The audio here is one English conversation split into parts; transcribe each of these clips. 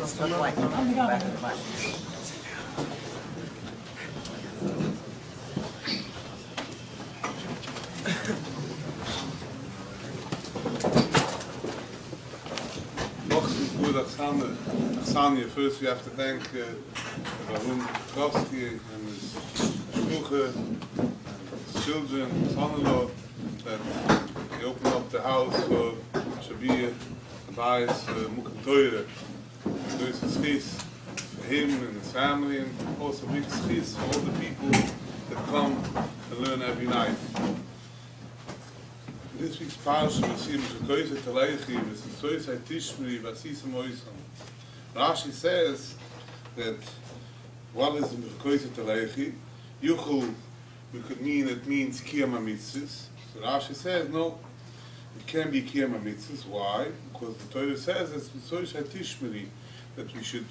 First, we have to thank Rahum Kowski and his shlucha and his children, his son-in-law, that he opened up the house for Shabiyah, Abayis, Mukam Toyre. So it's a schis for him and his family, and also a big schis for all the people that come and learn every night. In this week's parsha, we see Mekarev Lakewood Misnagdim. Rashi says that what is in the Mekarev Lakewood? Yuchel, we could mean it means Kiyama Mitzvahs. So Rashi says no, it can't be Kiyama Mitzvahs. Why? Because the Torah says that we should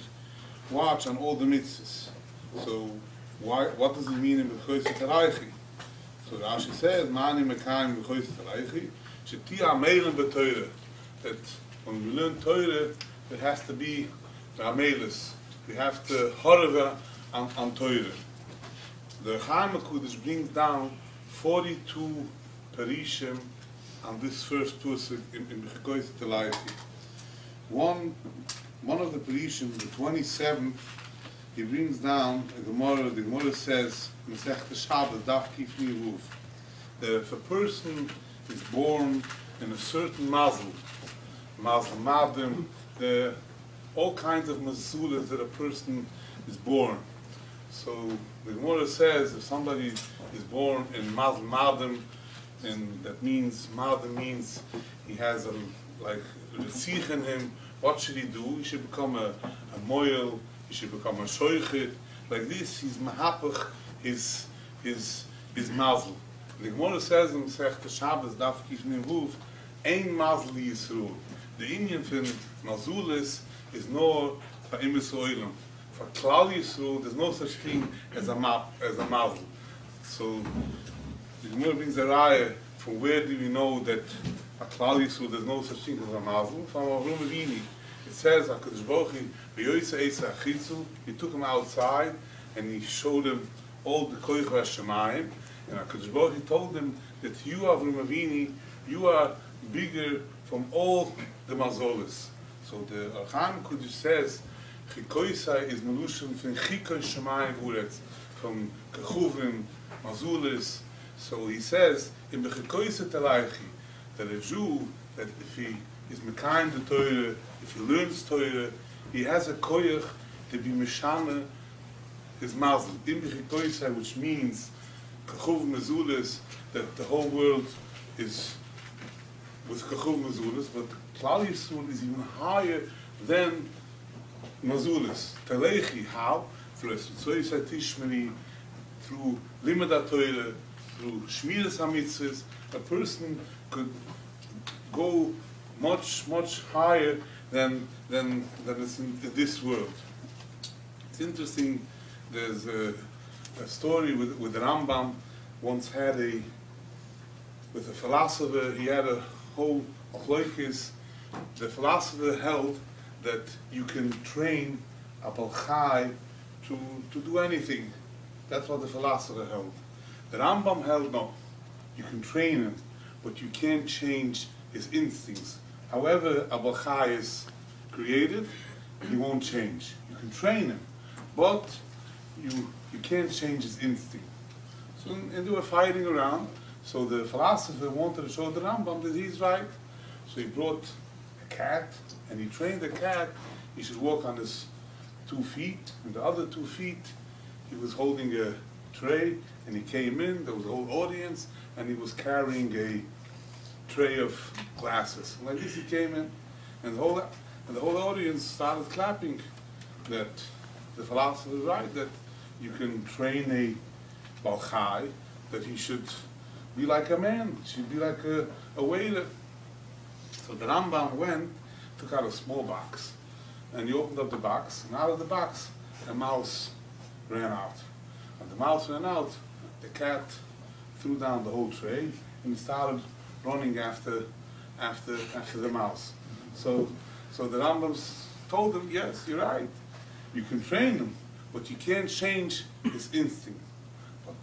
watch on all the mitzvahs. So what does it mean in Mekarev Lakewood? So Rashi says, Mani Mekarev Lakewood Misnagdim, Shetia Meilen b'Torah, that when we learn Torah, it has to be Ramelis. We have to horava on Torah. The Chaim HaKudosh brings down 42 Parishim on this first pasuk in Mekarev Lakewood. One of the Parishim, the 27th, he brings down the Gemara says, Masechta Shabbos, Daf Kif Nivuv, that if a person is born in a certain mazel madim, there are all kinds of mazulas that a person is born. So the Gemara says if somebody is born in mazel madim, and that means madim means he has a retzich in him, what should he do? He should become a moil, he should become a shoichet. Like this, he's mahapach his mazel. The Gemara says in Masechta Shabbos, Daf Kif Nivuv, ein mazel Yisroel. The Indian from mazulis is no for imis oilam. For Klal Yisroel, there's no such thing as a mazel. So the Gemara brings a raya. From where do we know that a Klal Yisroel there's no such thing as a mazel? From Avram Avini. It says HaKadosh Baruch Hu, he took him outside and he showed him all the koich HaShemayim, and HaKadosh Baruch Hu told him that you, Avram Avini, you are bigger from all the mazolis. So the Chaim HaKudosh says Chikoisai is Melushim from Chikoy Shemayim Vuretz, from Kechuvim, mazulis. So he says in the Chikoisai Lakewood that a Jew, that if he is mekayim the Torah, if he learns Torah, he has a koyach to be meshana his mazel. In Bechikoisai, which means kachuv mezulis, that the whole world is with kachuv mezulis, but Klal Yisroel is even higher than mezulis. Telechi, how? Through Esutzoisai Tishmani, through Limud HaTorah, through Shmiras HaMitzvahs, a person could go much higher than is in this world. It's interesting. There's a story with the Rambam. Once had with a philosopher. He had a whole achloikis. The philosopher held that you can train a balchai to do anything. That's what the philosopher held. The Rambam held no. You can train him, but you can't change his instincts. However, a balchai is created, he won't change. You can train him, but you can't change his instinct. So and they were fighting around. So the philosopher wanted to show the Rambam that he's right. So he brought a cat, and he trained the cat. He should walk on his 2 feet, and the other 2 feet, he was holding a tray, and he came in. There was a whole audience, and he was carrying a tray of glasses. And like this, he came in, and the whole audience started clapping. That the philosopher is right, that you can train a balchai, that he should be like a man, he should be like a waiter. So the Rambam went, took out a small box, and he opened up the box, and out of the box, a mouse ran out. When the mouse ran out, the cat threw down the whole tray, and he started running after the mouse. So the Rambam told him, yes, you're right. You can train him, but you can't change his instinct. But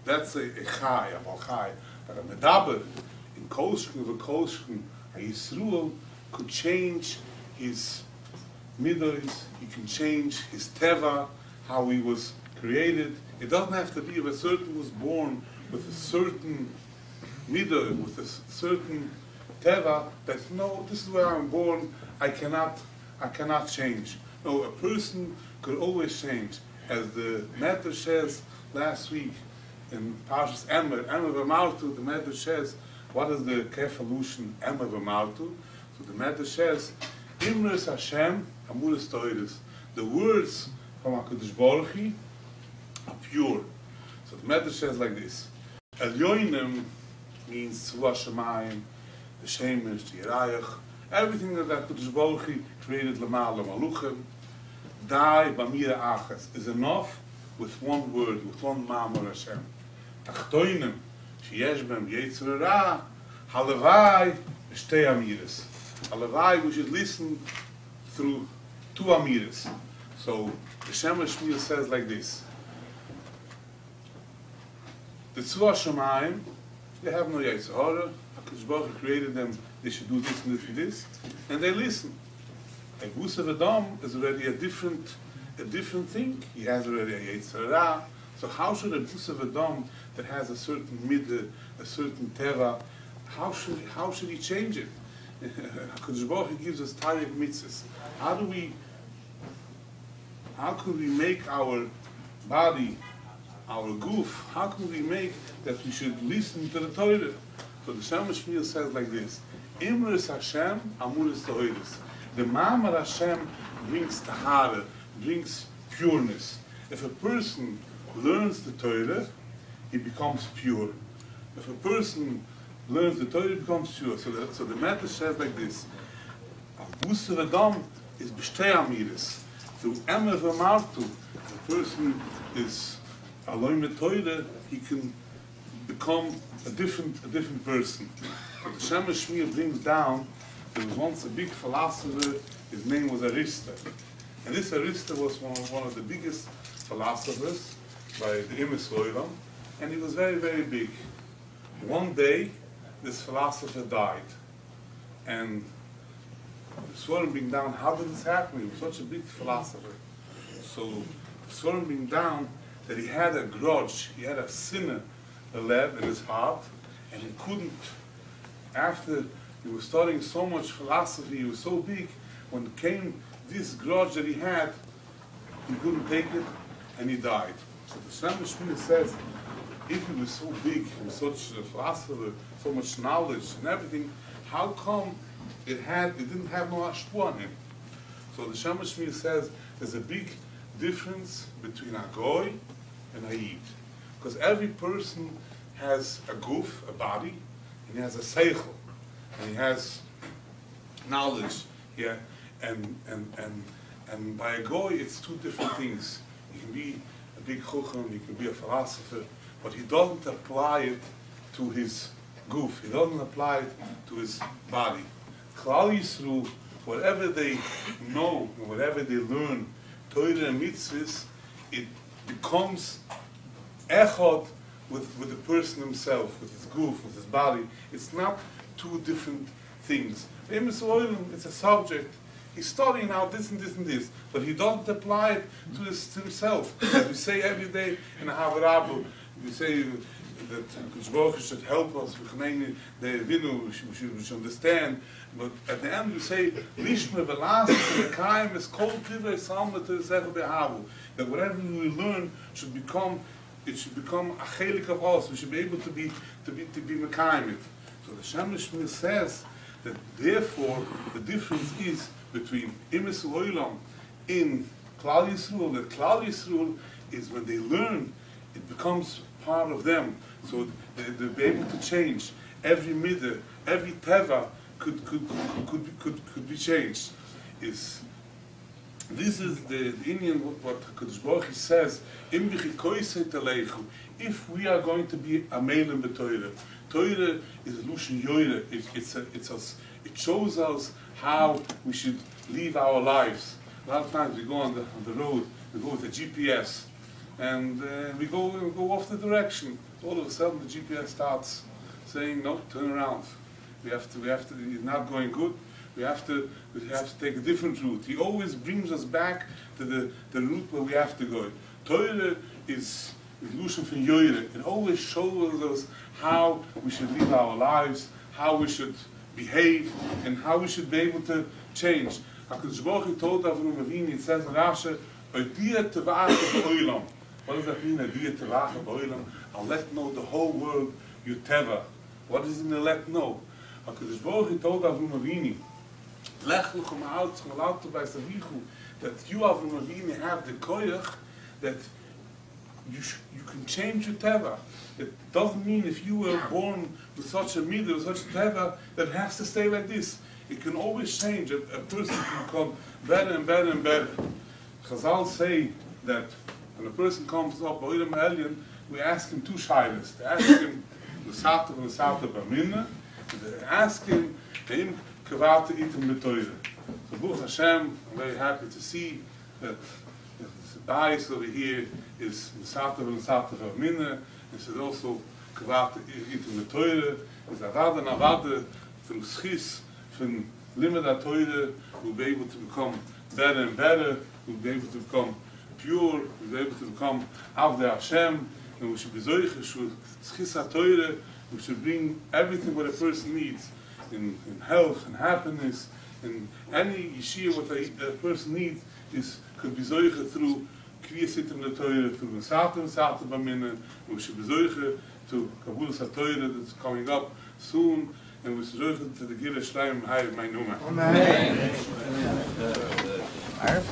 that's a chai, a balchai. But a medaber, in kolshkin, a Yisruel could change his midos, he can change his teva, how he was created. It doesn't have to be if a certain was born with a certain midah, with a certain teva, that no, this is where I'm born, I cannot change. No, a person could always change. As the Medrash says last week in Parshas Emer v'Maltu, the Medrash says, what is the kefalushin Emer v'Maltu? So the Medrash says, Imres Hashem amuras toiris. The words from HaKadosh Baruch Hu are pure. So the Medrash says like this: Elyonim means Tzva Shemayim, the Shemesh, the Yerayach, everything that HaKadosh Baruch Hu created Lamala Maluchem. Dai Bamira Achas is enough with one word, with one Ma'amar Hashem. Tachtoinim sheyesh bem Yetzer Hara Halavai Shtei Amiras. Halavai, we should listen through two Amiras. So the Shema Shmuel says like this: the Tzva Shemayim, they have no Yetzer Hara. HaKadosh Baruch Hu created them. They should do this and this and this, and they listen. A Gusav Adam is already a different thing. He has already a Yetzer Hara. So how should a Gusav Adam that has a certain midah, a certain teva, how should he change it? HaKadosh Baruch Hu gives us Tarek mitzvahs. How could we make our body, our goof, how can we make that we should listen to the Torah? So the Shema Shmuel says like this: Imres Hashem amuras toiris. The Ma'amar Hashem brings tahara, brings pureness. If a person learns the Torah, he becomes pure. If a person learns the Torah, he becomes pure. So the Medrash says like this: Gusav Adam is b'shtei amiras. Through Emer v'Maltu, if a person is aloy mit Torah, he can become a different person. The Shema Shmuel brings down, there was once a big philosopher, his name was Arista. And this Arista was one of the biggest philosophers by the Emes Oilam, and he was very, very big. One day, this philosopher died. And the Svarim bring down, how did this happen? He was such a big philosopher. So the Svarim bring down that he had a grudge, he had a sinner, a lead in his heart, and he couldn't, after he was studying so much philosophy, he was so big, when came this grudge that he had, he couldn't take it, and he died. So the Shema Shmuel says, if he was so big, he was such a philosopher, so much knowledge and everything, how come it didn't have no ashpu on him? So the Shema Shmuel says, there's a big difference between a goy and a yid. Because every person has a goof, a body, and he has a seichel, and he has knowledge, yeah, and by a goy it's two different things. He can be a big chochem, he can be a philosopher, but he doesn't apply it to his goof, he doesn't apply it to his body. Klal Yisrael, whatever they know, whatever they learn, Torah and mitzvahs, it becomes echad with the person himself, with his goof, with his body. It's not two different things. It's a subject. He's studying now this and this and this, but he doesn't apply it to himself. As we say every day in the Havarabu, we say that Kodesh Baruch Hu should help us, we should understand, but at the end we say, Lishme v'las v'kayim is kol divrei salma t'zeh behavu, that whatever we learn should become a chelik of us. We should be able to be mekayim it. So the Shema Shmuel says that therefore the difference is between Emes Oilam in Klal Yisrael. That Klal Yisrael is when they learn, it becomes part of them. So they'll be able to change. Every midah, every teva could be changed. This is the Indian what HaKadosh Baruch Hu says, if we are going to be a meilim b'Torah, Torah is a lushin yoyre. It shows us how we should live our lives. A lot of times we go on the road, we go with a GPS, and we go off the direction. All of a sudden the GPS starts saying, no, turn around. We have to, it's not going good. We have to take a different route. He always brings us back to the route where we have to go. Torah is illusion from Yoire. It always shows us how we should live our lives, how we should behave, and how we should be able to change. HaKadosh Baruch Hu told Avram Avinu, it says in Rashi, "Odia tevacha ba'olam." What does that mean, Odia tevacha ba'olam? I'll let know the whole world you teva. What does it mean, let know? HaKadosh Baruch Hu told Avram Avinu, Lech luchem ha'altzchem al'alto b'asavichu, that you, Avram Avinu, have the koyach that you can change your teva. It doesn't mean if you were born with such a midah, with such a teva, that it has to stay like this. It can always change. A person can become better and better and better. Chazal say that when a person comes up, we ask him two shaylas. They ask him the Sata and the Sata B'minna, and they ask him kavata itim b'toyre. So Baruch Hashem, I'm very happy to see that the bias over here is Sata and Sata B'minna. This is also kavata itim b'toyre. Is avada navada through schis. From limit Torah, we'll be able to become better and better, we'll be able to become pure, we'll be able to become Avdei Hashem, and we should be zoiches with schis Torah, we should bring everything what a person needs, in health and happiness, and any yeshia what a person needs could be zoiches through Kriyas Itim Torah, through Mesata and Mesata B'minna, we should be zoiches to Kabbalas HaTorah that's coming up soon, and we should to the Gila Shleim High of my Numa. Amen. Amen.